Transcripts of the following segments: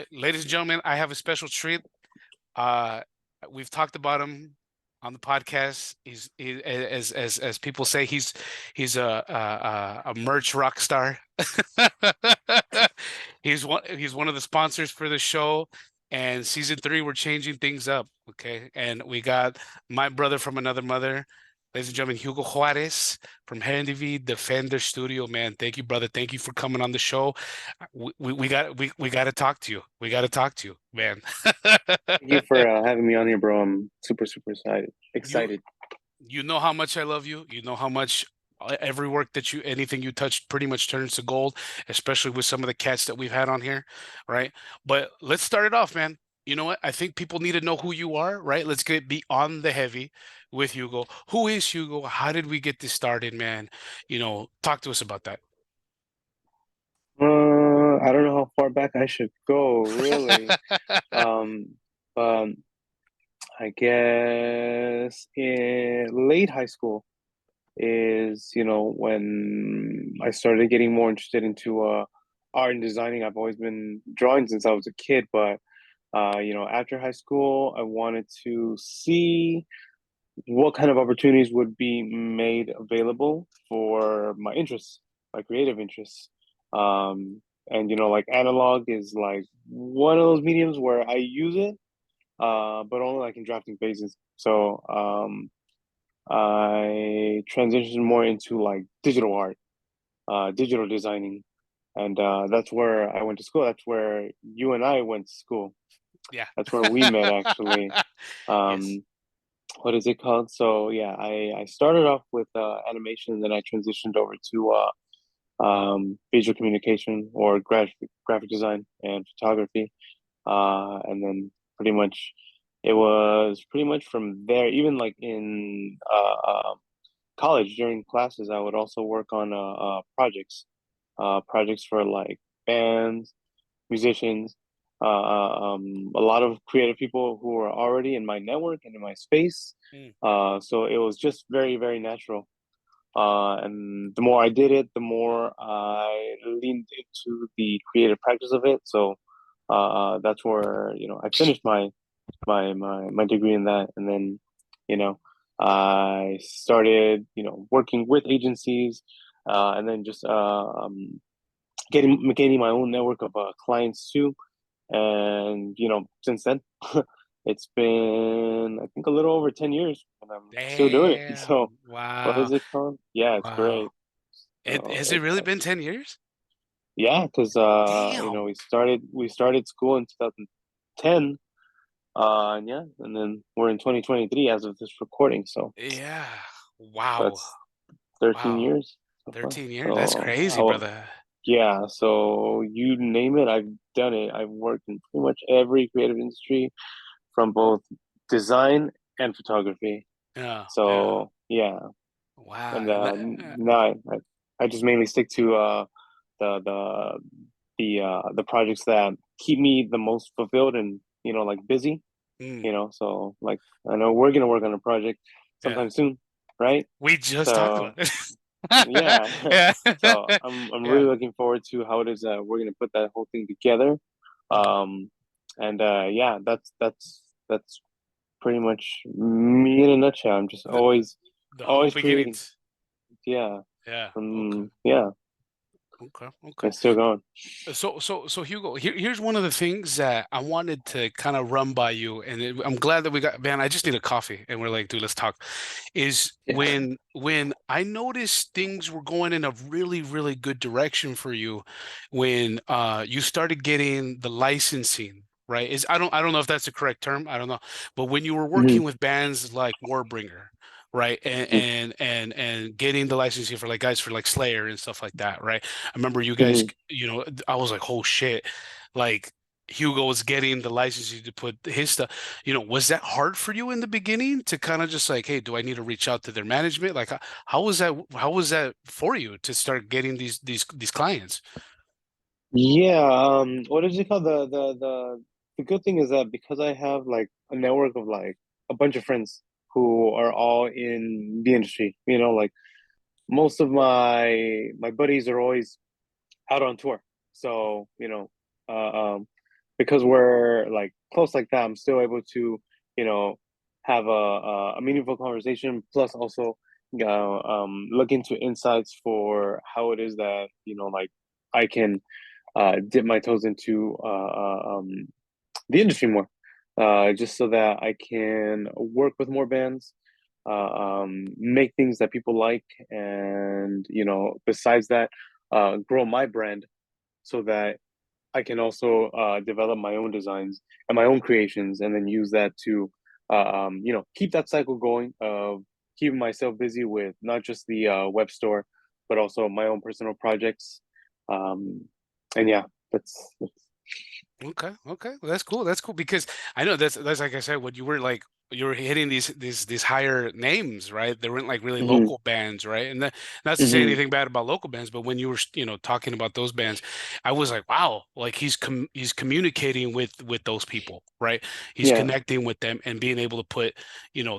right, ladies and gentlemen, I have a special treat. Uh, we've talked about him on the podcast. As people say, he's a merch rock star. He's one of the sponsors for the show. And season three, we're changing things up. Okay, and we got my brother from another mother. Ladies and gentlemen, Hugo Juarez from Herendivy Defender Studio. Man, thank you, brother. Thank you for coming on the show. We got to talk to you. We got to talk to you, man. Thank you for having me on here, bro. I'm super, super excited. You Excited. you know how much I love you. You know how much every work that anything you touch pretty much turns to gold, especially with some of the cats that we've had on here, right? But let's start it off, man. You know what? I think people need to know who you are, right? Let's get beyond the heavy with Hugo. Who is Hugo? How did we get this started, man? Talk to us about that. I don't know how far back I should go, really. But I guess in late high school is, when I started getting more interested into art and designing. I've always been drawing since I was a kid, but after high school, I wanted to see what kind of opportunities would be made available for my interests, my creative interests. And like analog is like one of those mediums where I use it, but only like in drafting phases. So I transitioned more into like digital art, digital designing, and that's where I went to school. That's where you and I went to school. Yeah. That's where we met actually. Yes. Um, what is it called? So yeah, I started off with animation, and then I transitioned over to visual communication or graphic design and photography, and then pretty much it was pretty much from there. Even like in college during classes, I would also work on projects for like bands, musicians, a lot of creative people who were already in my network and in my space. Mm. So it was just very, very natural. And the more I did it, the more I leaned into the creative practice of it. So that's where I finished my degree in that, and then you know I started working with agencies, and then just gaining my own network of clients too. And since then, it's been I think a little over 10 years, and I'm still doing it. So Damn. what Wow. is it called? Yeah, it's Wow. great. It So has it it's really been 10 years? yeah, because Damn. we started school in 2010. And yeah, and then we're in 2023 as of this recording. So Yeah. Wow. that's 13 Wow. years so far. 13 years. That's So crazy, brother. yeah, so you name it, I've done it. I've worked in pretty much every creative industry from both design and photography. Yeah. Yeah. So yeah, Wow. and now I just mainly stick to the the projects that keep me the most fulfilled and like busy. mm, So like I know we're gonna work on a project yeah. sometime soon, right? We just talked So about it. yeah, Yeah. so I'm Yeah. really looking forward to how it is we're gonna put that whole thing together. Mhm. Um, and yeah, that's pretty much me in a nutshell. I'm just The the humble always creating. beginnings. Yeah, Yeah. Okay. yeah, Okay. Okay. it's still going. So Hugo, here's one of the things that I wanted to kind of run by you, and I'm glad that we got, man, I just need a coffee, and we're like, dude, let's talk. Is Yeah. when I noticed things were going in a really, really good direction for you when you started getting the licensing, right? I don't know if that's the correct term, I don't know. But when you were Hmm. working with bands like Warbringer, right? And getting the licensing for like guys for like Slayer and stuff like that, right? I remember you guys, Hmm. I was like, oh shit, like Hugo was getting the licensing to put his stuff. Was that hard for you in the beginning to kind of just like, hey, do I need to reach out to their management? Like, how was that? How was that for you to start getting these clients? Yeah. What is it called? The good thing is that because I have like a network of like a bunch of friends who are all in the industry, like most of my buddies are always out on tour. So, uh, um, because we're like close like that, I'm still able to, you know, have a meaningful conversation. Plus, also, look into insights for how it is that like I can dip my toes into the industry more, just so that I can work with more bands, make things that people like, and besides that, grow my brand so that I can also develop my own designs and my own creations, and then use that to, keep that cycle going of keeping myself busy with not just the web store, but also my own personal projects. Um, and yeah, that's. Okay, okay. Well, that's cool. That's cool because I know that's like I said, when you were like you were hitting these higher names, right? They weren't like really Hmm. local bands, right? And that, not to say Hmm. anything bad about local bands, but when you were, talking about those bands, I was like, wow, like he's communicating with those people, right? He's Yeah. connecting with them and being able to put,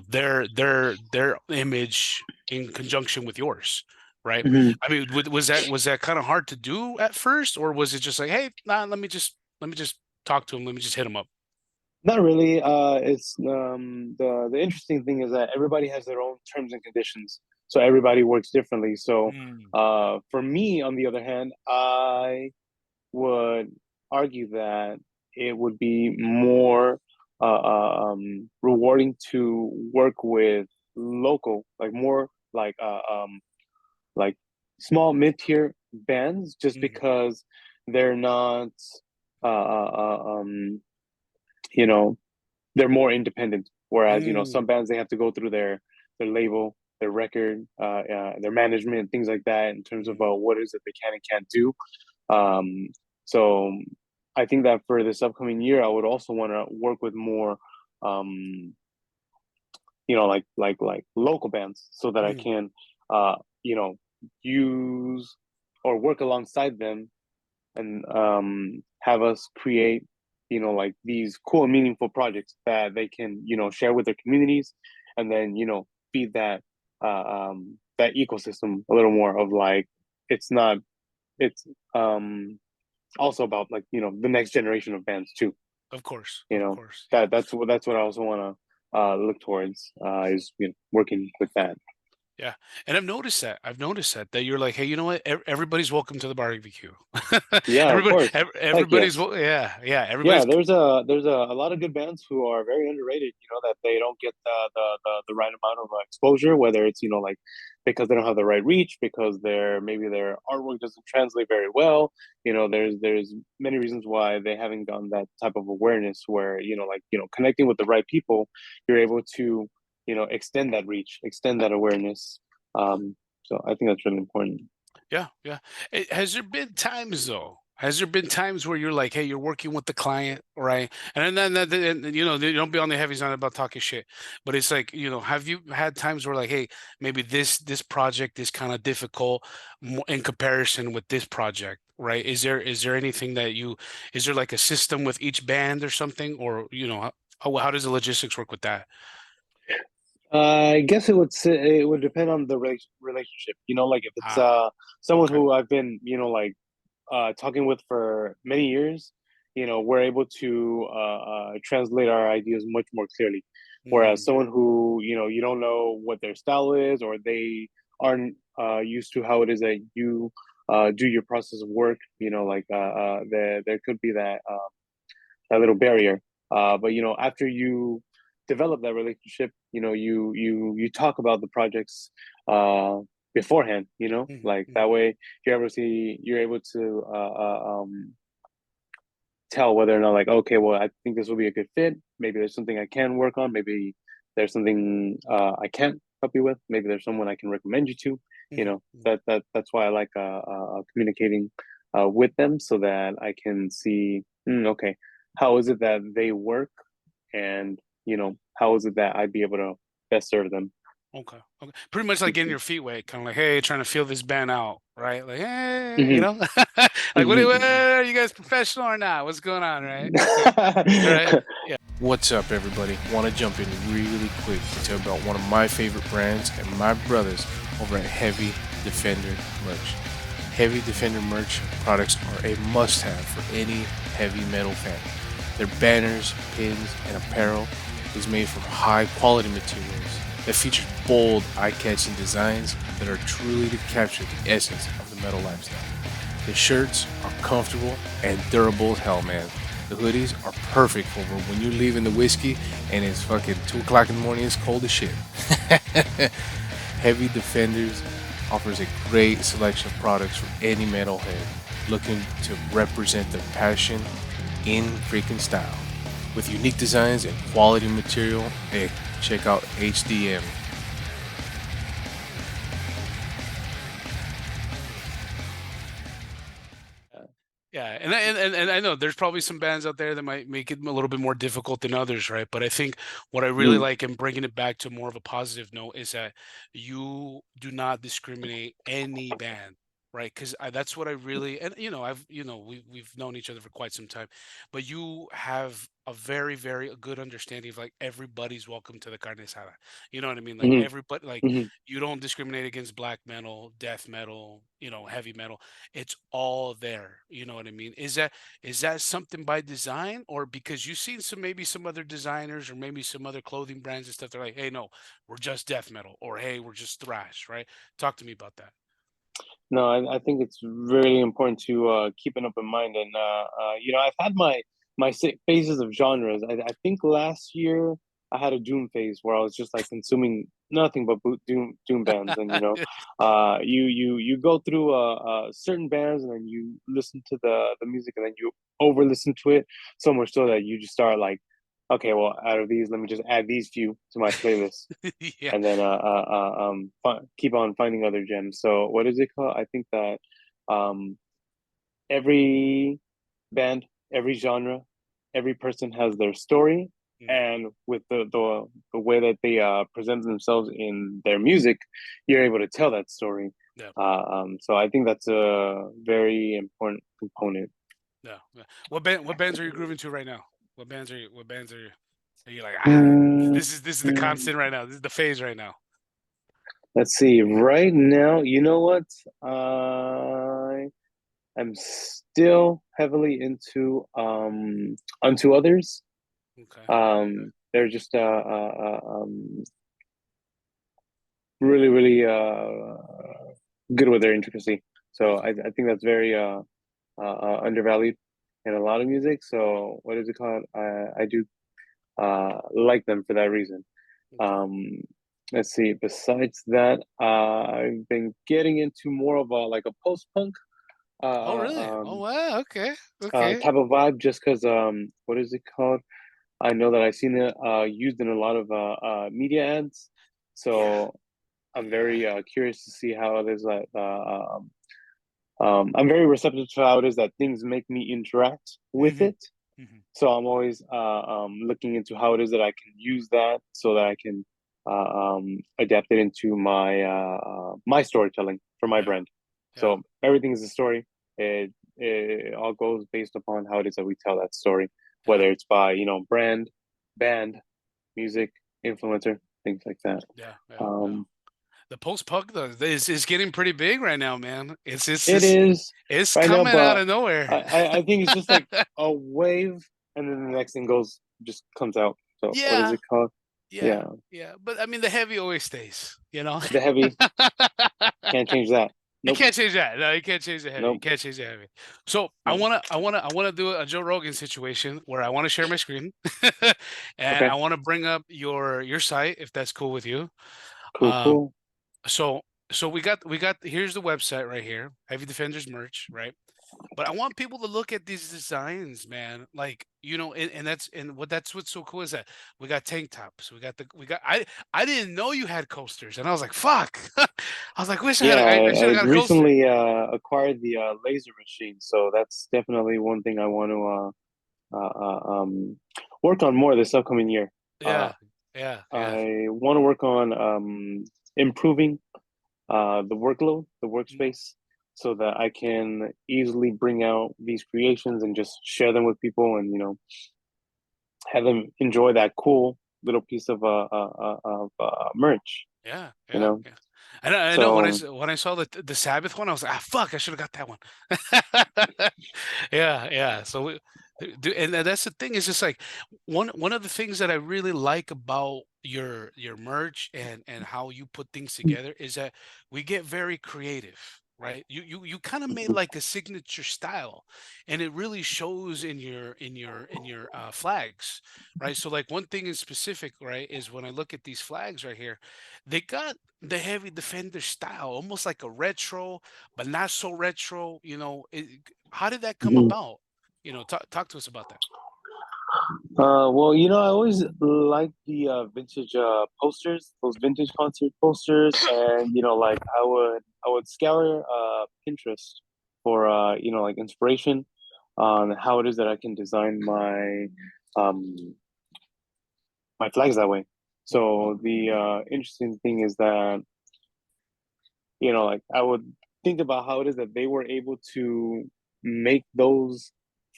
their image in conjunction with yours. Right. Hmm. I mean, was that kind of hard to do at first, or was it just like, hey, nah, let me just talk to him. Let me just hit him up. Not really. It's the interesting thing is that everybody has their own terms and conditions, so everybody works differently. So, Mm, for me, on the other hand, I would argue that it would be more rewarding to work with local, like more like small mid-tier bands, just mm, because they're not uh, uh, uh, um, you know they're more independent. Whereas some mm, bands, they have to go through their label, their record, their management, things like that, in terms of mm, what is it they can and can't do. Um, so I think that for this upcoming year, I would also want to work with more, um, like local bands, so that I mm, can, uh, you know, use or work alongside them, and have us create, like these cool and meaningful projects that they can, share with their communities, and then feed that ecosystem a little more of like, it's not it's also about like the next generation of bands too. of course, You of know course. Yeah. that's what I also want to look towards, is working with that. Yeah. And I've noticed that you're like, hey, you know what? Everybody's welcome to the barbecue. Yeah, of course. Heck Everybody's, yes. yeah, yeah. Yeah, Everybody's, there's a lot of good bands who are very underrated. That they don't get the right amount of exposure, whether it's like because they don't have the right reach, because maybe their artwork doesn't translate very well. There's many reasons why they haven't gotten that type of awareness. Where like connecting with the right people, you're able to extend that reach, extend that awareness. So I think that's really important. yeah, yeah. Has there been times though? Has there been times where you're like, hey, you're working with the client, right? And then you don't be on the heavy side about talking shit, but it's like, have you had times where like, hey, maybe this project is kind of difficult in comparison with this project, right? Is there anything is there like a system with each band or something, or how does the logistics work with that? I guess it would depend on the relationship. Like if it's Ah, someone okay. who I've been like talking with for many years, we're able to translate our ideas much more clearly. Whereas Mm, someone who you don't know what their style is, or they aren't used to how it is that you do your process of work, like there could be that little barrier. But after you develop that relationship, you talk about the projects beforehand. mhm, Like mhm, that way you're able to tell whether or not, like, okay, well, I think this will be a good fit. Maybe there's something I can work on. Maybe there's something I can't help you with. Maybe there's someone I can recommend you to. mhm, mhm. That's why I like communicating with them, so that I can see, okay, how is it that they work, and how is it that I'd be able to best serve them. Okay. Okay. Pretty much like getting your feet wet, kind of like, hey, trying to feel this band out, right? Like, hey, Hmm. like, what Hmm. are you guys professional or not? What's going on, right? Okay. All right. Yeah. What's up, everybody? Want to jump in really quick to tell about one of my favorite brands and my brothers over at Heavy Defender Merch. Heavy Defender Merch products are a must-have for any heavy metal fan. Their banners, pins, and apparel is made from high quality materials that feature bold, eye catching designs that are truly to capture the essence of the metal lifestyle. The shirts are comfortable and durable as hell, man. The hoodies are perfect for when you're leaving the whiskey and it's fucking 2 o'clock in the morning, it's cold as shit. Heavy Defenders offers a great selection of products for any metalhead looking to represent their passion in freaking style. With unique designs and quality material, hey, check out HDM. Yeah, and I know there's probably some bands out there that might make it a little bit more difficult than others, right? But I think what I really Mm, like in bringing it back to more of a positive note is that you do not discriminate any band, right? Because that's what I really and we've known each other for quite some time, but you have a very good understanding of like everybody's welcome to the carne asada. You know what I mean? Like mhm, everybody, like mhm. you don't discriminate against black metal, death metal, heavy metal. It's all there. You know what I mean? Is that something by design, or because you've seen some other designers or maybe some other clothing brands and stuff? They're like, hey, no, we're just death metal, or hey, we're just thrash, right? Talk to me about that. No, I think it's really important to keep an open mind, and I've had my phases of genres. I think last year I had a doom phase where I was just like consuming nothing but doom bands, and you go through certain bands, and then you listen to the music, and then you over listen to it so much so that you just start like, okay, well, out of these, let me just add these few to my playlist, Yeah. and then keep on finding other gems. So what is it called? I think that um, every band, every genre, every person has their story, Mm, and with the way that they present themselves in their music, you're able to tell that story. yeah. So I think that's a very important component. Yeah. Yeah. What bands are you grooving to right now? What bands are you like, Mm, this is the mm. constant right now. This is the phase right now. Let's see. Right now, you know what? I I'm still heavily into Unto Others. Okay. They're just really good with their intricacy. So Okay. I think that's very undervalued in a lot of music. So what is it called? I do like them for that reason. Okay. Um, let's see. Besides that, I've been getting into more of a like a post punk Oh, really? Oh, wow. Okay. Okay. type of vibe, just because what is it called? I know that I've seen it used in a lot of media ads, Yeah. so I'm Yeah. very curious to see how it is that I'm very receptive to how it is that things make me interact with Hmm. it. So I'm always looking into how it is that I can use that so that I can adapt it into my storytelling for my Yeah. brand. Yeah. So everything is a story. It all goes based upon how it is that we tell that story, Yeah. whether it's by brand, band, music, influencer, things like that. Yeah. Yeah. Yeah. Um, The post-punk though is getting pretty big right now, man. It's it just is it's right now, coming out but of nowhere. I think it's just like a wave, and then the next thing just comes out. So what is Yeah. it called? Yeah. Yeah, Yeah. But I mean, the heavy always stays, you know? the heavy, can't change that. You Nope, can't change that. No, you can't change the heavy. You nope, can't change the heavy. So I nope. wanna, I wanna, I wanna do a Joe Rogan situation where I want to share my screen, and Okay, I want to bring up your site if that's cool with you. cool, Um, cool. so so we got here's the website right here, Heavy Defenders merch, right? But I want people to look at these designs, man. Like, and what's so cool is that we got tank tops. I didn't know you had coasters, and I was like, fuck. I was like, wish I had Yeah, I should I have got a coaster. recently acquired the laser machine, so that's definitely one thing I want to work on more this upcoming year. Uh, Yeah, yeah, yeah. I want to work on improving the workload, the Mm, workspace, so that I can easily bring out these creations and just share them with people, and have them enjoy that cool little piece of merch. yeah, You yeah, know, yeah. I know when so when I saw the Sabbath one, I was like, ah, fuck, I should have got that one. Yeah, yeah. And that's the thing is just like one of the things that I really like about your merch and how you put things together is that we get very creative, right? You kind of made like a signature style, and it really shows in your flags, right? So like one thing in specific, right, is when I look at these flags right here, they got the heavy defender style, almost like a retro, but not so retro. How did that come Mhm. about? Talk to us about that. Well, I always like the vintage posters, those vintage concert posters, and like I would scour Pinterest for like inspiration on how it is that I can design um my flags that way. So the interesting thing is that like I would think about how it is that they were able to make those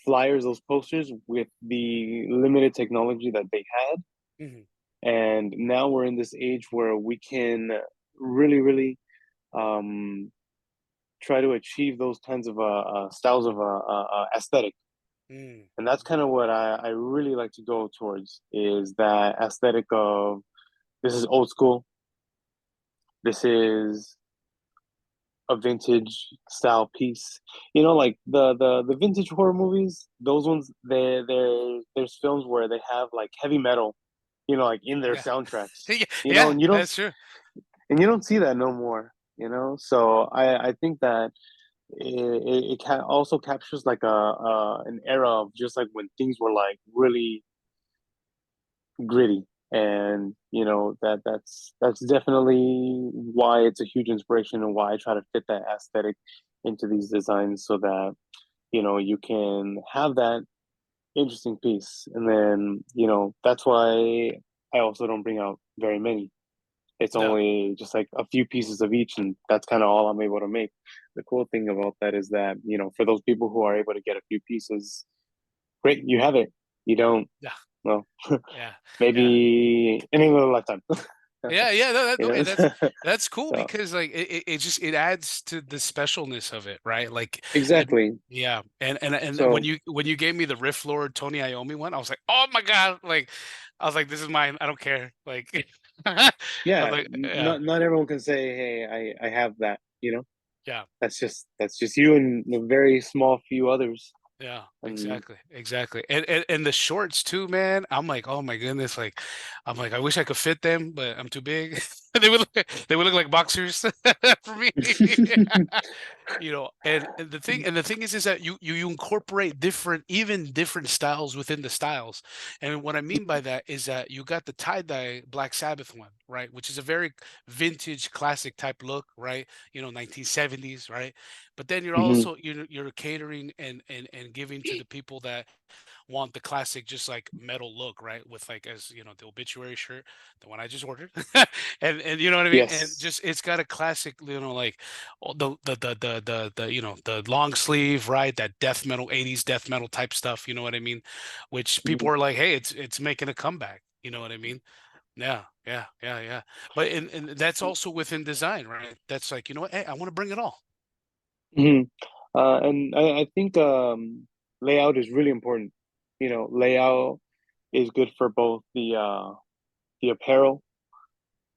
flyers, those posters with the limited technology that they had. Mhm. And now we're in this age where we can really, really um, try to achieve those kinds of styles of aesthetic. Mm, And that's kind of what I really like to go towards is that aesthetic of this is old school. This is a vintage style piece. Like the vintage horror movies, those ones there's films where they have like heavy metal, like in their yeah. soundtracks. Yeah, yeah, And you don't that's true. see that no more. So I think that it can also captures like an era of just like when things were like really gritty, and that's definitely why it's a huge inspiration and why I try to fit that aesthetic into these designs so that you can have that interesting piece. And then that's why I also don't bring out very many. It's Yeah. only just like a few pieces of each, and that's kind of all I'm able to make. The cool thing about that is that for those people who are able to get a few pieces, great, you have it. You don't, Yeah. well, Yeah. Yeah. maybe in another lifetime. Yeah, yeah, no, you okay, know that's cool so because like it just it adds to the specialness of it, right? Like and exactly. yeah, and when So you gave me the Riff Lord Tony Iommi one, I was like, "Oh my God." Like I was like, "This is mine. I don't care." Like I was yeah, like, yeah. not everyone can say, hey, I have that. Yeah. That's just you and a very small few others. Yeah, And exactly, exactly. And the shorts too, man. I'm like, oh my goodness, like I'm like, I wish I could fit them, but I'm too big. They would look like boxers for me. And the thing is that you incorporate even different styles within the styles. And what I mean by that is that you got the tie-dye Black Sabbath one, right? Which is a very vintage classic type look, right? 1970s, right? But then you're Mhm. also you're catering and giving to the people that want the classic just like metal look, right? With like as the obituary shirt, the one I just ordered. And you know what I mean? And Yes. just it's got a classic, like the long sleeve, right? That death metal, 80s death metal type stuff, you know what I mean? Which people Mhm. are like, hey, it's making a comeback. You know what I mean? Yeah, yeah, yeah, yeah. But and that's also within design, right? That's like, you know what? Hey, I want to bring it all. Mhm. And I think layout is really important. Layout is good for both the apparel,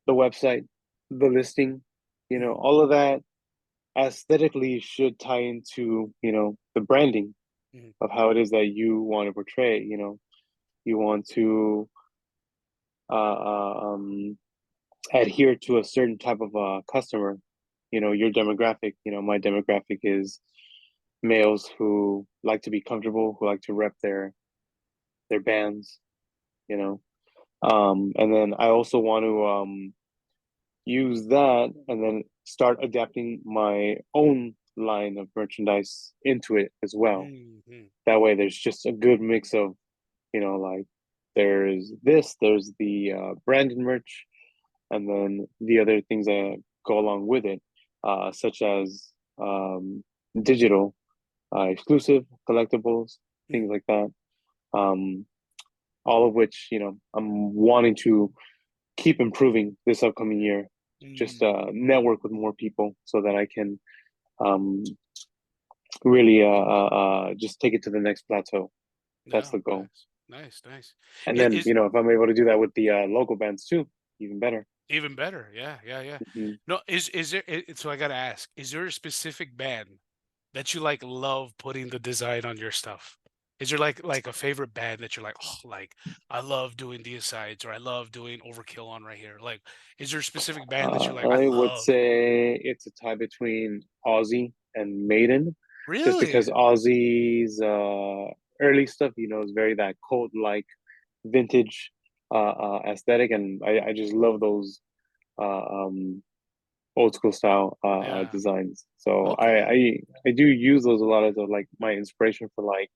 the website, the listing. Mhm, All of that aesthetically should tie into the branding mhm, of how it is that you want to portray. You want to adhere to a certain type of customer. Your demographic. My demographic is males who like to be comfortable, who like to rep their bands. You know, and then I also want to use that and then start adapting my own line of merchandise into it as well. mhm, That way, there's just a good mix of like there's the branded merch, and then the other things that go along with it, such as digital, exclusive collectibles, things mhm, like that. Um, all of which I'm wanting to keep improving this upcoming year. Just mhm. network with more people so that I can um, really just take it to the next plateau. That's Yeah, the goal. nice, nice, nice. And then, Is if I'm able to do that with the local bands too, even better. even better. Yeah, yeah, yeah. Hmm. No, is there? So I gotta ask: is there a specific band that you like love putting the design on your stuff? Is there like a favorite band that you're like, oh, like I love doing these sides or I love doing Overkill on right here? Like, is there a specific band that you're like, I I would love? say it's a tie between Ozzy and Maiden, just Really? because Ozzy's early stuff, is very that cold like vintage aesthetic, and I just love those uh, um, old school style Yeah. designs. So Okay. I do use those a lot as like my inspiration for like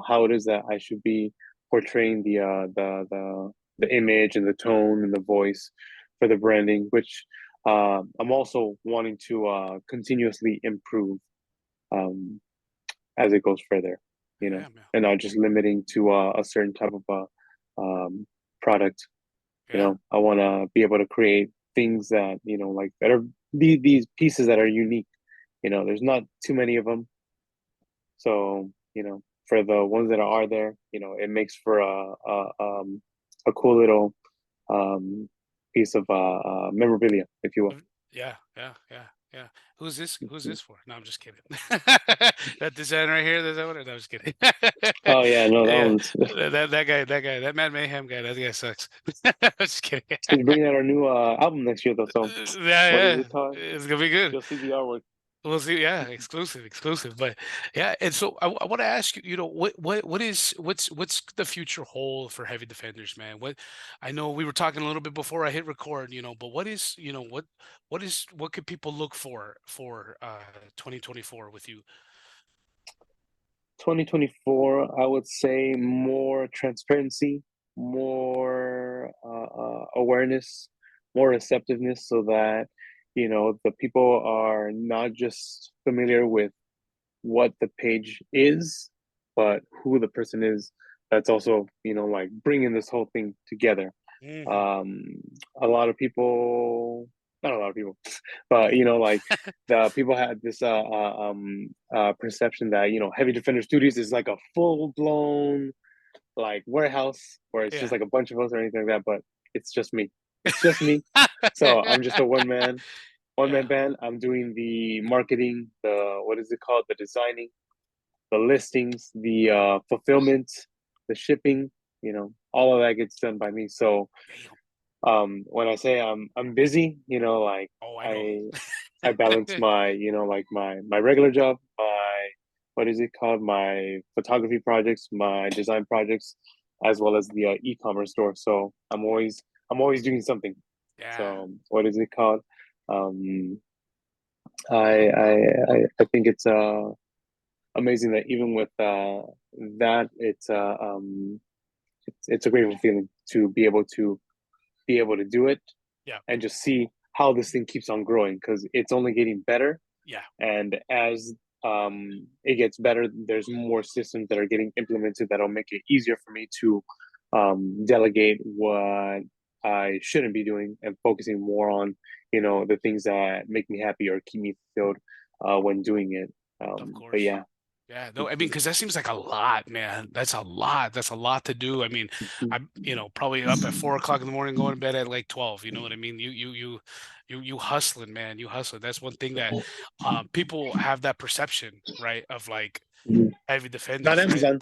how it is that I should be portraying the image and the tone and the voice for the branding, which I'm also wanting to continuously improve um, as it goes further, Yeah, man. and not just limiting to a certain type of product. Yeah. I want to be able to create things that like that are these pieces that are unique. There's not too many of them, so for the ones that are there, it makes for a cool little um piece of memorabilia, if you will. Yeah, yeah, yeah, yeah. Who's this? Who's this for? No, I'm just kidding. That design right here, that's that one. No, I'm just kidding. Oh yeah, no, that Yeah, one's that guy, that Mad Mayhem guy, that guy sucks. I'm just kidding. he's bringing out our new album next year though. So Yeah, what is yeah, it called? it's gonna be good. You'll see the artwork. We'll see. Yeah, exclusive, exclusive. But yeah, and so I want to ask you, what's the future hold for Heavy Defenders, man? What I know we were talking a little bit before I hit record, but what is, what could people look for 2024 with you? 2024, I would say more transparency, more awareness, more receptiveness, so that the people are not just familiar with what the page is, but who the person is. That's also like bringing this whole thing together. Hmm. um a lot of people, not a lot of people, but like the people had this perception that Heavy Defender Studios is like a full-blown like warehouse where it's just Yeah. like a bunch of us or anything like that, but it's just me. It's just me. So I'm just a one man Yeah. band. I'm doing the marketing, the what is it called, the designing, the listings, the fulfillment, the shipping, all of that gets done by me. So Damn. when I say I'm busy, like Oh, I know. i I balance my like my regular job, my what is it called, my photography projects, my design projects, as well as the e-commerce store. So I'm always doing something. Yeah. So what is it called, um I think it's amazing that even with that, it's a grateful feeling to be able to do it Yeah. and just see how this thing keeps on growing, because it's only getting better. Yeah. And as it gets better, there's more systems that are getting implemented that'll make it easier for me to delegate what I shouldn't be doing and focusing more on the things that make me happy or keep me fulfilled when doing it. Of But course. yeah. Yeah, no, I mean, because that seems like a lot, man. That's a lot. That's a lot to do. I mean, Mhm. I'm, probably up at 4 o'clock in the morning, going to bed at like 12. You know what I mean? You hustling, man. You hustling. That's one thing that people have that perception, right? Of like heavy Not defenders, right? Amazon.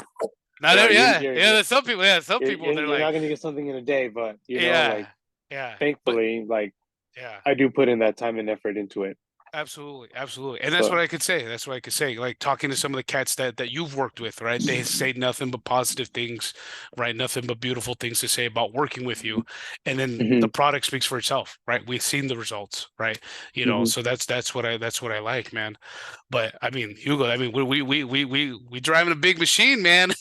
Not every, You're yeah, you're yeah. you're There's some people, yeah, some you're, people you're they're you're like, not gonna get something in a day, but like yeah, yeah. But thankfully, like yeah. I do put in that time and effort into it. Absolutely, absolutely. And that's what So. I could say. That's what I could say. Like talking to some of the cats that you've worked with, right? They say nothing but positive things, right? Nothing but beautiful things to say about working with you. And then the Mhm, product speaks for itself, right? We've seen the results, right? mhm. So that's what I like, man. But I mean, Hugo, I mean, we driving a big machine, man.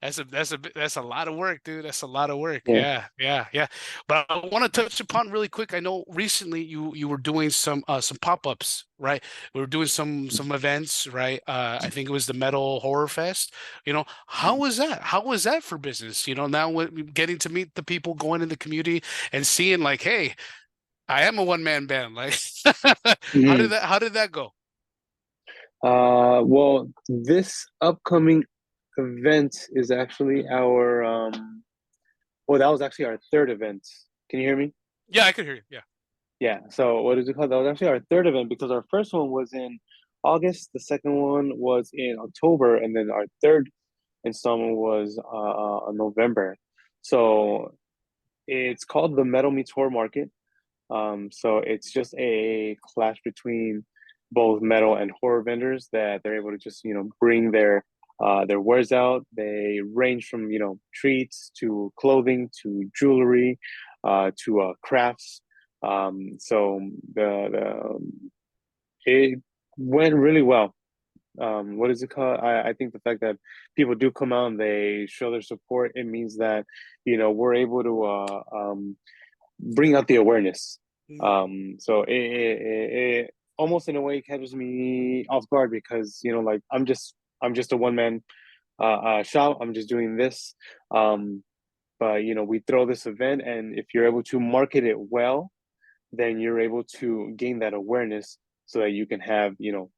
That's a lot of work, dude. That's a lot of work. Yeah. Yeah, yeah, yeah. But I want to touch upon really quick. I know recently you were doing some pop-ups, right? We were doing some events, right? I think it was the Metal Horror Fest. How was that? How was that for business? Now getting to meet the people, going in the community and seeing like, hey, I am a one-man band. Like, Mhm. how did that go? Well, this upcoming event is actually our well, that was actually our third event. Can you hear me? Yeah, I could hear you. Yeah. Yeah. So what is it called? That was actually our third event because our first one was in August, the second one was in October, and then our third installment was November. So it's called the Metal Meets Horror Market. So it's just a clash between both metal and horror vendors that they're able to just bring their wares out. They range from treats to clothing to jewelry to crafts. So it went really well. What is it called? I think the fact that people do come out and they show their support, it means that we're able to bring out the awareness. Mm, So it almost in a way catches me off guard because like I'm just a one man shop. I'm just doing this. But we throw this event, and if you're able to market it well, then you're able to gain that awareness so that you can have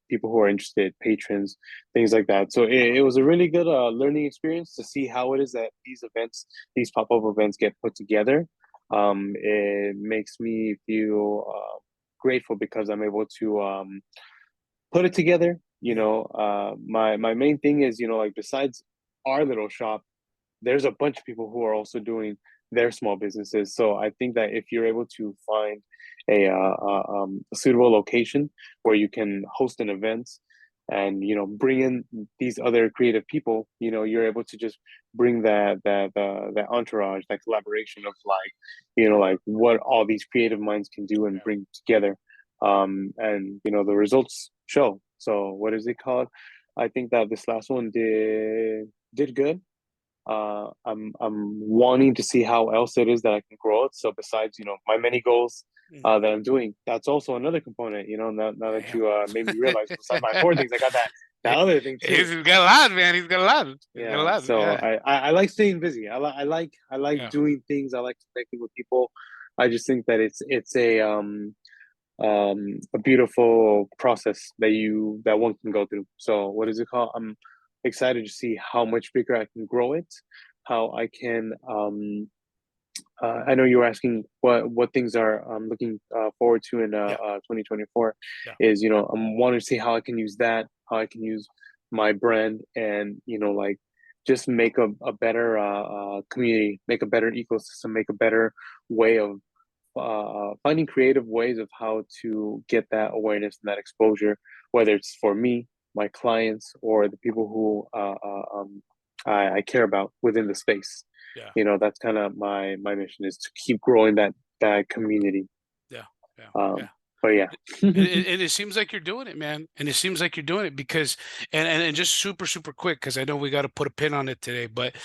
people who are interested, patrons, things like that. So it was a really good learning experience to see how it is that these events, these pop-up events, get put together. It makes me feel grateful because I'm able to put it together. mm. My main thing is like besides our little shop, there's a bunch of people who are also doing their small businesses. So I think that if you're able to find a suitable location where you can host an event and bring in these other creative people, you're able to just bring that entourage, that collaboration of like like what all these creative minds can do and Yeah. bring together. And the results show. So what is it called? I think that this last one did good. I'm wanting to see how else it is that I can grow it. So besides, my many goals Mhm. that I'm doing, that's also another component. Now that Damn. you made me realize, besides my four things, I got that He- other thing too. He's got a lot, man. He's got a lot. He's got a Yeah. lot. So Yeah. I like staying busy. I like Yeah. doing things. I like connecting with people. I just think that it's a beautiful process that one can go through. So what is it called? I'm excited to see how much bigger I can grow it, how I can I know you were asking what things are looking forward to in Yeah. 2024 Yeah. is I'm wanting to see how I can use that, how I can use my brand and like just make a better community, make a better ecosystem, make a better way of finding creative ways of how to get that awareness and that exposure, whether it's for me, my clients, or the people who I care about within the space. Yeah. That's kind of my mission is to keep growing that community. Yeah. Yeah. Yeah. Um, but yeah. And it seems like you're doing it, man. And it seems like you're doing it because, and just super, super quick, because I know we got to put a pin on it today. But,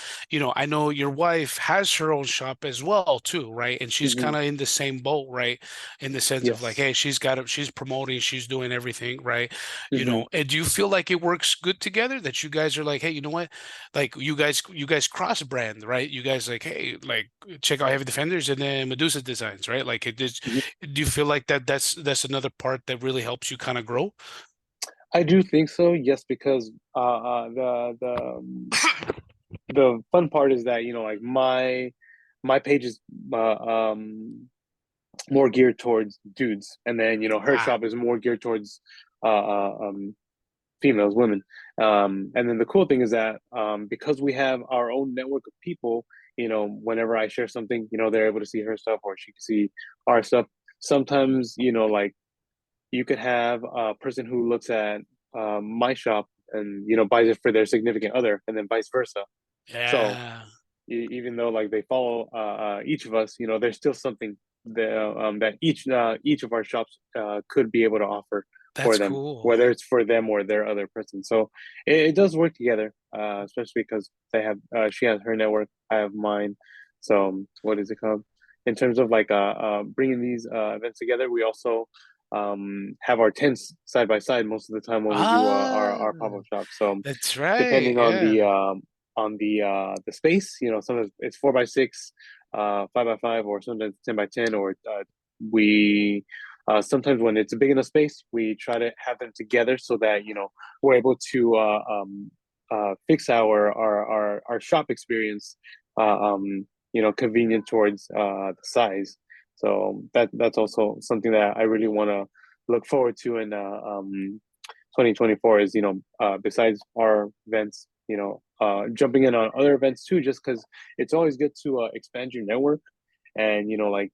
I know your wife has her own shop as well, too, right? And she's kind Mhm. of in the same boat, right? In the sense of like, Yes. hey, she's promoting, she's doing everything, right? Hmm. And do you feel like it works good together that you guys are like, hey, you know what? Like you guys cross brand, right? You guys like, hey, like check out Heavy Defenders and then Medusa Designs, right? Like it just, do you feel like that's another part that really helps you kind of grow? I do think so. Yes, because the fun part is that like my page is more geared towards dudes, and then her Ah, shop is more geared towards uh, females, women. And then the cool thing is that because we have our own network of people, whenever I share something, they're able to see her stuff or she can see our stuff. Sometimes, like you could have a person who looks at my shop and buys it for their significant other, and then vice versa. So yeah, even though like they follow each of us, there's still something that each of our shops could be able to offer for that's them, cool. whether it's for them or their other person. So it does work together, especially because they have she has her network, I have mine. So what is it called? In terms of like bringing these events together, we also have our tents side by side most of the time when we do our Ah, pop-up shop. So that's right. depending Yeah. on the space. Sometimes it's 4x6, 5x5, or sometimes 10x10. Or we sometimes when it's a big enough space, we try to have them together so that we're able to fix our shop experience, convenient towards the size. So that's also something that I really want to look forward to in 2024 is, besides our events, jumping in on other events too, just because it's always good to expand your network and, like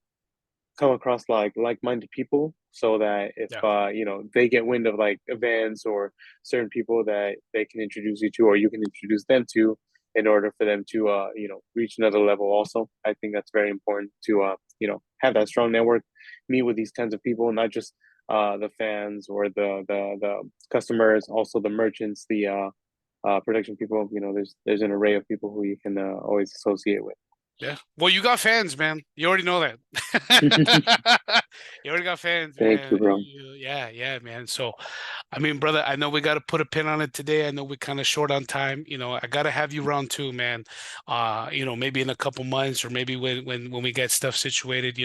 come across like-minded people so that if Yeah. they get wind of like events or certain people that they can introduce you to or you can introduce them to in order for them to reach another level. Also, I think that's very important to have that strong network, meet with these kinds of people, not just the fans or the customers, also the merchants, the production people. There's an array of people who you can always associate with. Yeah. Well, you got fans, man. You already know that. You already got fans, Thank you, man. bro. Yeah, yeah, man. So, I mean, brother, I know we got to put a pin on it today. I know we're kind of short on time. I got to have you round two, man. Maybe in a couple months or maybe when we get stuff situated,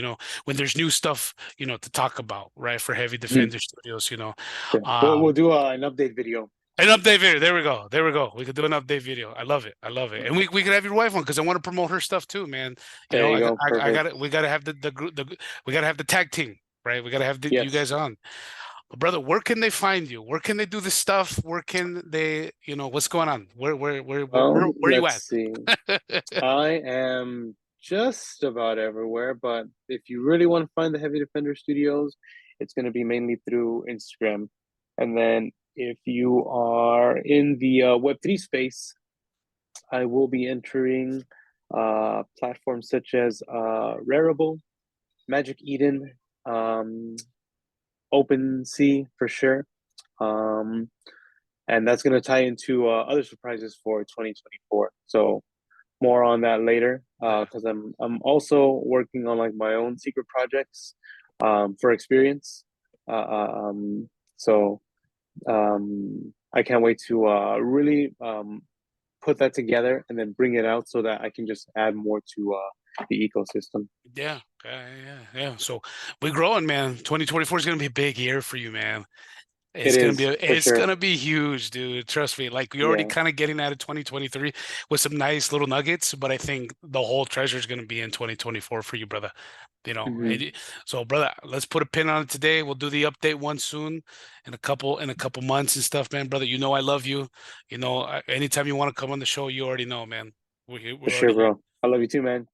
when there's new stuff, to talk about, right? For Heavy Mhm. Defender Studios, Yeah. We'll Um, do an update video. an update video. There we go. There we go. We could do an update video. I love it. I love it. And we could have your wife on because I want to promote her stuff too, man. There you I go. I Perfect. got it. We got to have the group. We got to have the tag team, right? We got to have you Yes. guys on. But brother, where can they find you? Where can they do this stuff? Where can they, what's going on? Where you Let's at? see. I am just about everywhere, but if you really want to find the Heavy Defender Studios, it's going to be mainly through Instagram. And then if you are in the Web3 space, I will be entering platforms such as Rarible, Magic Eden, um, OpenSea for sure. Um, and that's going to tie into other surprises for 2024. So more on that later, Yeah. because I'm also working on like my own secret projects for experience. So I can't wait to really put that together and then bring it out so that I can just add more to the ecosystem. Yeah. Yeah. So we're growing, man. 2024 is gonna be a big year for you, man. It is for It's sure. gonna be huge, dude. Trust me. Like you're already Yeah, kind of getting out of 2023 with some nice little nuggets, but I think the whole treasure is gonna be in 2024 for you, brother. hmm So brother, let's put a pin on it today. We'll do the update one soon in a couple months and stuff, man. Brother, I love you. Anytime you want to come on the show, you already know, man. for We're sure, already here. bro. I love you too, man.